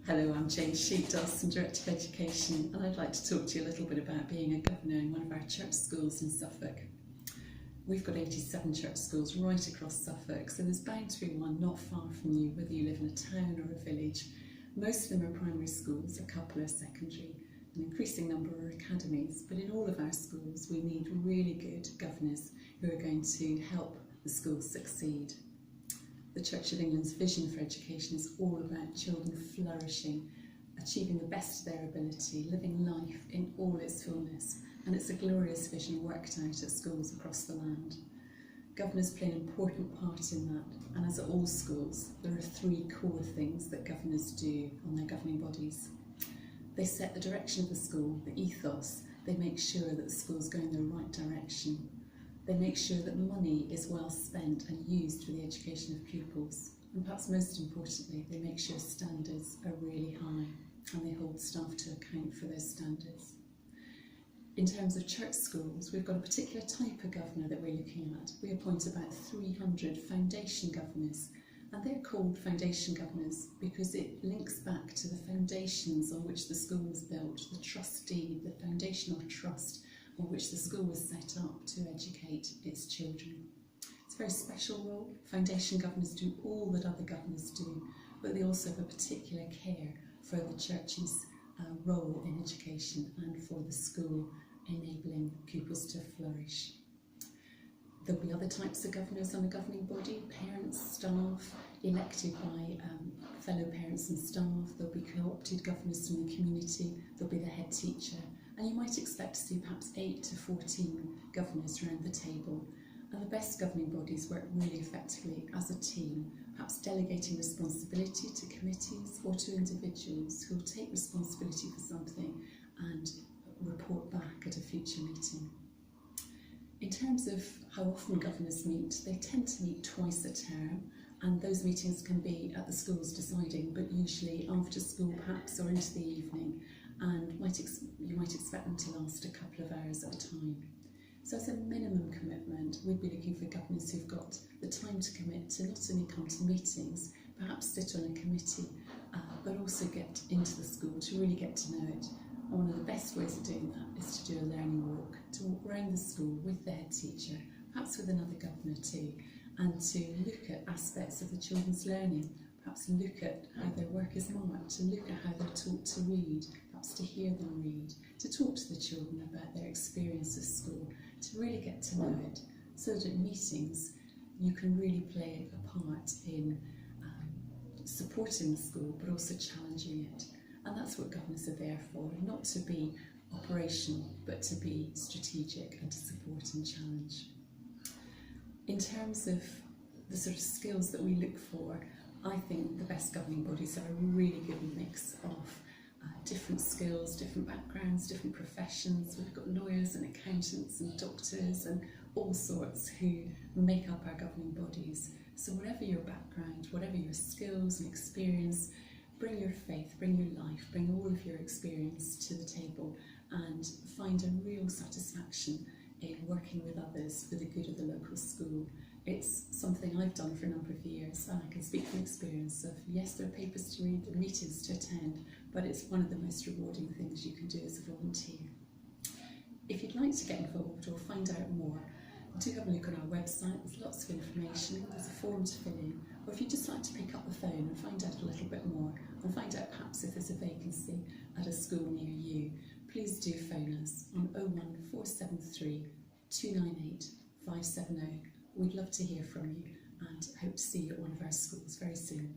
Hello, I'm Jane Sheat, Diocesan Director of Education, and I'd like to talk to you a little bit about being a governor in one of our church schools in Suffolk. We've got 87 church schools right across Suffolk, so there's bound to be one not far from you, whether you live in a town or a village. Most of them are primary schools, a couple are secondary, an increasing number are academies, but in all of our schools we need really good governors who are going to help the schools succeed. The Church of England's vision for education is all about children flourishing, achieving the best of their ability, living life in all its fullness, and it's a glorious vision worked out at schools across the land. Governors play an important part in that, and as at all schools, there are three core things that governors do on their governing bodies. They set the direction of the school, the ethos. They make sure that the school's going in the right direction. They make sure that money is well spent and used for the education of pupils. And perhaps most importantly, they make sure standards are really high and they hold staff to account for those standards. In terms of church schools, we've got a particular type of governor that we're looking at. We appoint about 300 foundation governors, and they're called foundation governors because it links back to the foundations on which the school was built, the trustee, the foundational trust on which the school was set up to educate its children. It's a very special role. Foundation governors do all that other governors do, but they also have a particular care for the church's role in education and for the school enabling pupils to flourish. There'll be other types of governors on a governing body, parents, staff, elected by fellow parents and staff. There'll be co-opted governors from the community, there'll be the head teacher, and you might expect to see perhaps 8 to 14 governors around the table. And the best governing bodies work really effectively as a team, perhaps delegating responsibility to committees or to individuals who will take responsibility for something and report back at a future meeting. In terms of how often governors meet, they tend to meet twice a term, and those meetings can be at the schools deciding, but usually after school perhaps or into the evening, and you might expect them to last a couple of hours at a time. So as a minimum commitment, we'd be looking for governors who've got the time to commit to not only come to meetings, perhaps sit on a committee, but also get into the school to really get to know it. And one of the best ways of doing that is to do a learning walk, to walk around the school with the head teacher, perhaps with another governor too, and to look at aspects of the children's learning, perhaps look at how their work is marked, to look at how they're taught to read, perhaps to hear them read, to talk to the children about their experience of school, to really get to know it, so that at meetings you can really play a part in supporting the school but also challenging it. And that's what governors are there for, not to be operational but to be strategic and to support and challenge. In terms of the sort of skills that we look for, I think the best governing bodies have a really good mix of different skills, different backgrounds, different professions. We've got lawyers and accountants and doctors and all sorts who make up our governing bodies. So whatever your background, whatever your skills and experience, bring your faith, bring your life, bring all of your experience to the table and find a real satisfaction in working with others for the good of the local school. It's something I've done for a number of years, and I can speak from experience of, yes, there are papers to read, there are meetings to attend, but it's one of the most rewarding things you can do as a volunteer. If you'd like to get involved or find out more, do have a look on our website. There's lots of information, there's a form to fill in, or if you'd just like to pick up the phone and find out a little bit more, and find out perhaps if there's a vacancy at a school near you, please do phone us on 01473 298 570. We'd love to hear from you and hope to see you at one of our schools very soon.